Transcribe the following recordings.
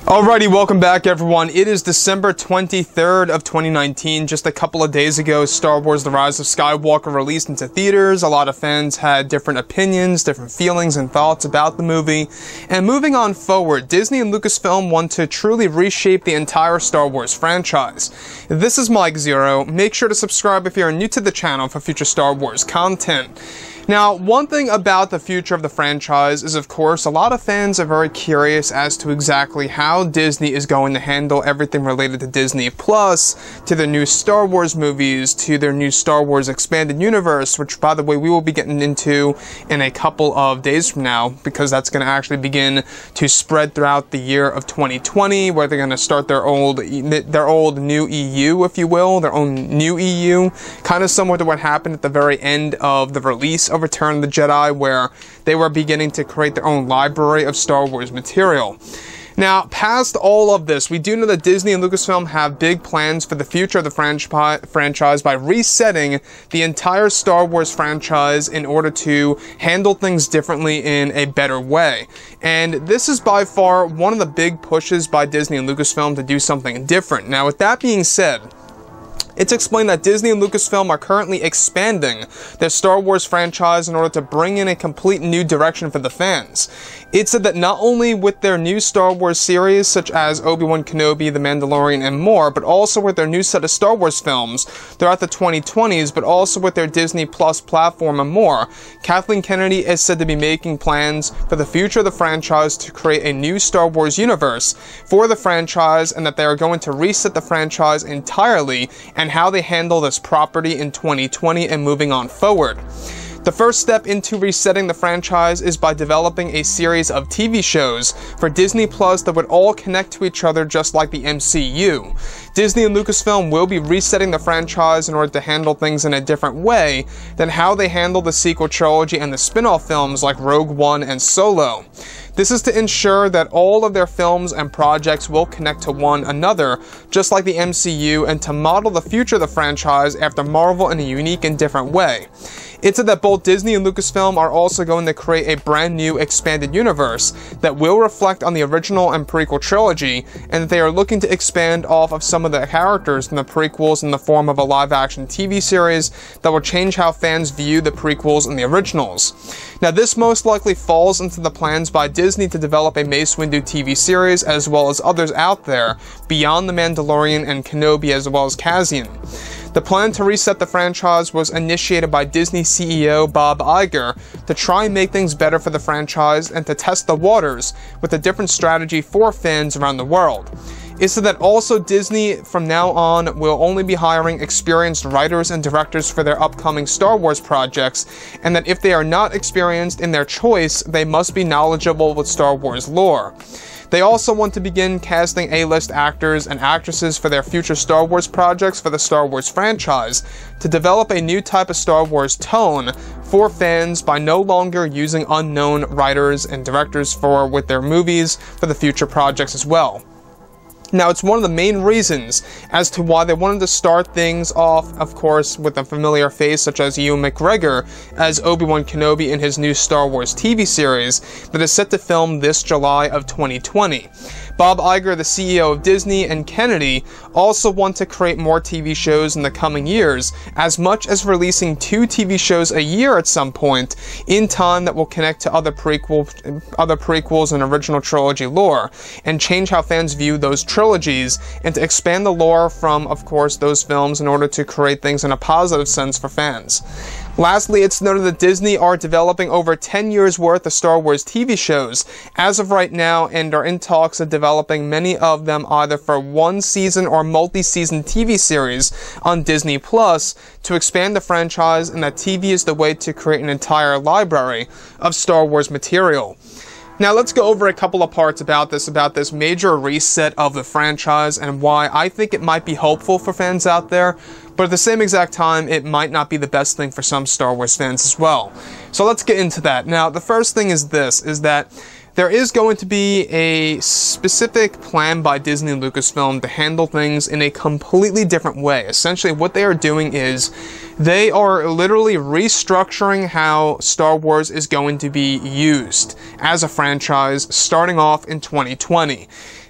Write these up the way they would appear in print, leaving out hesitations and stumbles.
Alrighty, welcome back everyone. It is December 23rd of 2019. Just a couple of days ago, Star Wars The Rise of Skywalker released into theaters. A lot of fans had different opinions, different feelings and thoughts about the movie. And moving on forward, Disney and Lucasfilm want to truly reshape the entire Star Wars franchise. This is Mike Zero. Make sure to subscribe if you're new to the channel for future Star Wars content. Now, one thing about the future of the franchise is, of course, a lot of fans are very curious as to exactly how Disney is going to handle everything related to Disney Plus, to their new Star Wars movies, to their new Star Wars Expanded Universe, which, by the way, we will be getting into in a couple of days from now, because that's going to actually begin to spread throughout the year of 2020, where they're going to start their old new EU, if you will, their own new EU, kind of similar to what happened at the very end of the release of Return of the Jedi, where they were beginning to create their own library of Star Wars material. Now, past all of this, we do know that Disney and Lucasfilm have big plans for the future of the franchise by resetting the entire Star Wars franchise in order to handle things differently in a better way. And this is by far one of the big pushes by Disney and Lucasfilm to do something different. Now, with that being said, it's explained that Disney and Lucasfilm are currently expanding their Star Wars franchise in order to bring in a complete new direction for the fans. It said that not only with their new Star Wars series, such as Obi-Wan Kenobi, The Mandalorian, and more, but also with their new set of Star Wars films throughout the 2020s, but also with their Disney Plus platform and more. Kathleen Kennedy is said to be making plans for the future of the franchise to create a new Star Wars universe for the franchise, and that they are going to reset the franchise entirely and how they handle this property in 2020 and moving on forward. The first step into resetting the franchise is by developing a series of TV shows for Disney Plus that would all connect to each other just like the MCU. Disney and Lucasfilm will be resetting the franchise in order to handle things in a different way than how they handle the sequel trilogy and the spin-off films like Rogue One and Solo. This is to ensure that all of their films and projects will connect to one another, just like the MCU, and to model the future of the franchise after Marvel in a unique and different way. It said that both Disney and Lucasfilm are also going to create a brand new expanded universe that will reflect on the original and prequel trilogy, and that they are looking to expand off of some of the characters from the prequels in the form of a live-action TV series that will change how fans view the prequels and the originals. Now, this most likely falls into the plans by Disney to develop a Mace Windu TV series, as well as others out there beyond The Mandalorian and Kenobi, as well as Cassian. The plan to reset the franchise was initiated by Disney CEO Bob Iger to try and make things better for the franchise and to test the waters with a different strategy for fans around the world. It said that also Disney from now on will only be hiring experienced writers and directors for their upcoming Star Wars projects, and that if they are not experienced in their choice, they must be knowledgeable with Star Wars lore. They also want to begin casting A-list actors and actresses for their future Star Wars projects for the Star Wars franchise to develop a new type of Star Wars tone for fans by no longer using unknown writers and directors with their movies for the future projects as well. Now, it's one of the main reasons as to why they wanted to start things off, of course, with a familiar face such as Ewan McGregor as Obi-Wan Kenobi in his new Star Wars TV series that is set to film this July of 2020. Bob Iger, the CEO of Disney, and Kennedy also want to create more TV shows in the coming years, as much as releasing 2 TV shows a year at some point in time that will connect to other prequels and original trilogy lore, and change how fans view those trilogies, and to expand the lore from, of course, those films in order to create things in a positive sense for fans. Lastly, it's noted that Disney are developing over 10 years worth of Star Wars TV shows as of right now, and are in talks of developing many of them either for one season or multi-season TV series on Disney Plus to expand the franchise, and that TV is the way to create an entire library of Star Wars material. Now, let's go over a couple of parts about this major reset of the franchise and why I think it might be hopeful for fans out there, but at the same exact time, it might not be the best thing for some Star Wars fans as well. So let's get into that. Now, the first thing is this, is that there is going to be a specific plan by Disney and Lucasfilm to handle things in a completely different way. Essentially, what they are doing is they are literally restructuring how Star Wars is going to be used as a franchise starting off in 2020.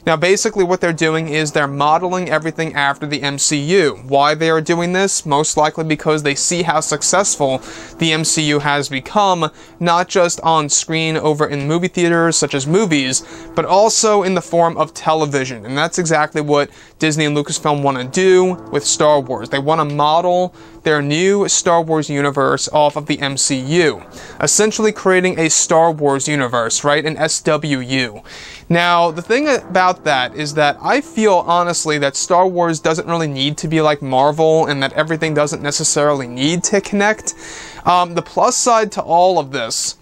Now, basically what they're doing is they're modeling everything after the MCU. Why they are doing this? Most likely because they see how successful the MCU has become, not just on screen over in movie theaters, such as movies, but also in the form of television. And that's exactly what Disney and Lucasfilm want to do with Star Wars. They want to model their new Star Wars universe off of the MCU, essentially creating a Star Wars universe, right? An SWU. Now, the thing about that is that I feel, honestly, that Star Wars doesn't really need to be like Marvel, and that everything doesn't necessarily need to connect. The plus side to all of this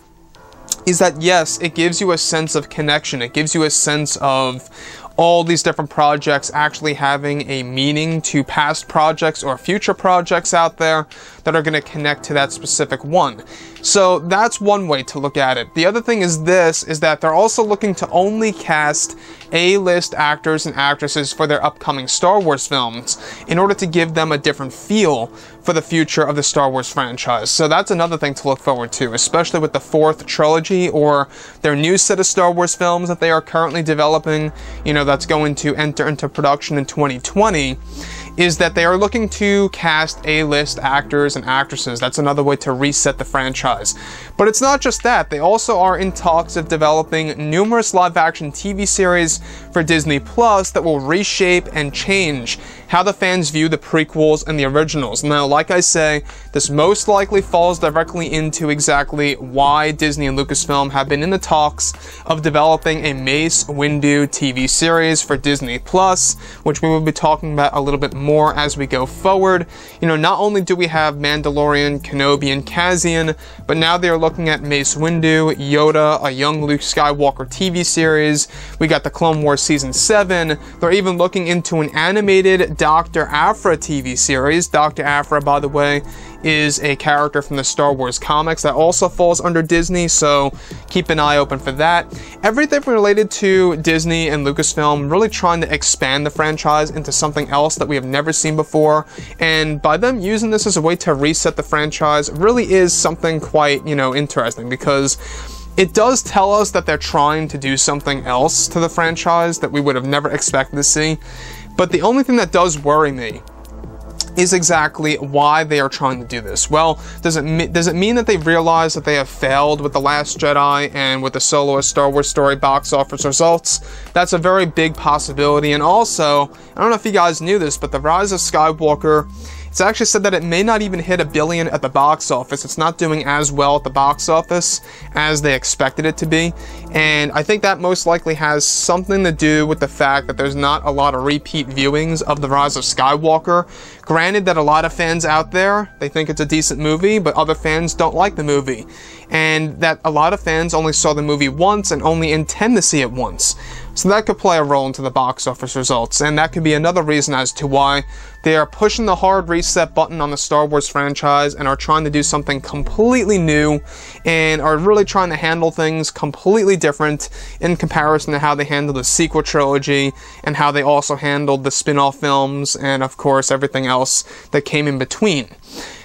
is that, yes, it gives you a sense of connection. It gives you a sense of all these different projects actually having a meaning to past projects or future projects out there that are going to connect to that specific one. So that's one way to look at it. The other thing is that they're also looking to only cast A-list actors and actresses for their upcoming Star Wars films in order to give them a different feel for the future of the Star Wars franchise. So that's another thing to look forward to, especially with the fourth trilogy, or their new set of Star Wars films that they are currently developing, you know, that's going to enter into production in 2020, is that they are looking to cast A-list actors and actresses. That's another way to reset the franchise. But it's not just that. They also are in talks of developing numerous live-action TV series for Disney Plus that will reshape and change how the fans view the prequels and the originals. Now, like I say, this most likely falls directly into exactly why Disney and Lucasfilm have been in the talks of developing a Mace Windu TV series for Disney Plus, which we will be talking about a little bit more as we go forward. You know, not only do we have Mandalorian, Kenobi, and Cassian, but now they are looking at Mace Windu, Yoda, a young Luke Skywalker TV series. We got the Clone Wars Season 7. They're even looking into an animated Dr. Aphra TV series. Dr. Aphra, by the way, is a character from the Star Wars comics that also falls under Disney, so keep an eye open for that. Everything related to Disney and Lucasfilm really trying to expand the franchise into something else that we have never seen before, and by them using this as a way to reset the franchise really is something quite, you know, interesting, because it does tell us that they're trying to do something else to the franchise that we would have never expected to see. But the only thing that does worry me is exactly why they are trying to do this. Well, does it mean that they realize that they have failed with The Last Jedi and with the Solo: A Star Wars Story box office results? That's a very big possibility. And also, I don't know if you guys knew this, but The Rise of Skywalker, it's actually said that it may not even hit $1 billion at the box office. It's not doing as well at the box office as they expected it to be. And I think that most likely has something to do with the fact that there's not a lot of repeat viewings of The Rise of Skywalker. Granted that a lot of fans out there, they think it's a decent movie, but other fans don't like the movie. And that a lot of fans only saw the movie once and only intend to see it once. So that could play a role into the box office results, and that could be another reason as to why they are pushing the hard reset button on the Star Wars franchise and are trying to do something completely new and are really trying to handle things completely different in comparison to how they handled the sequel trilogy and how they also handled the spin-off films and, of course, everything else that came in between.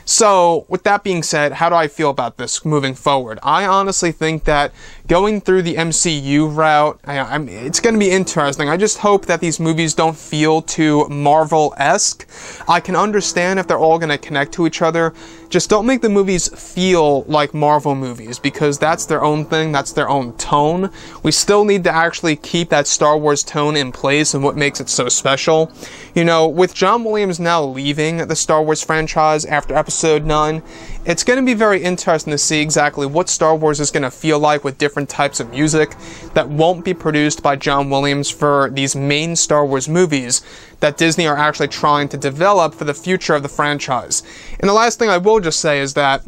So, with that being said, how do I feel about this moving forward? I honestly think that going through the MCU route, it's going to be interesting. I just hope that these movies don't feel too Marvel-esque. I can understand if they're all going to connect to each other. Just don't make the movies feel like Marvel movies, because that's their own thing, that's their own tone. We still need to actually keep that Star Wars tone in place and what makes it so special. You know, with John Williams now leaving the Star Wars franchise after Episode 9, it's going to be very interesting to see exactly what Star Wars is going to feel like with different types of music that won't be produced by John Williams for these main Star Wars movies that Disney are actually trying to develop for the future of the franchise. And the last thing I will just say is that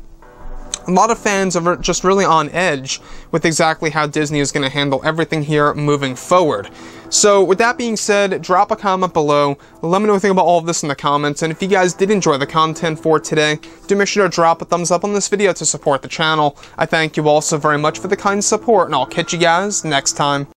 a lot of fans are just really on edge with exactly how Disney is going to handle everything here moving forward. So with that being said, drop a comment below, let me know what you think about all of this in the comments, and if you guys did enjoy the content for today, do make sure to drop a thumbs up on this video to support the channel. I thank you all so very much for the kind support, and I'll catch you guys next time.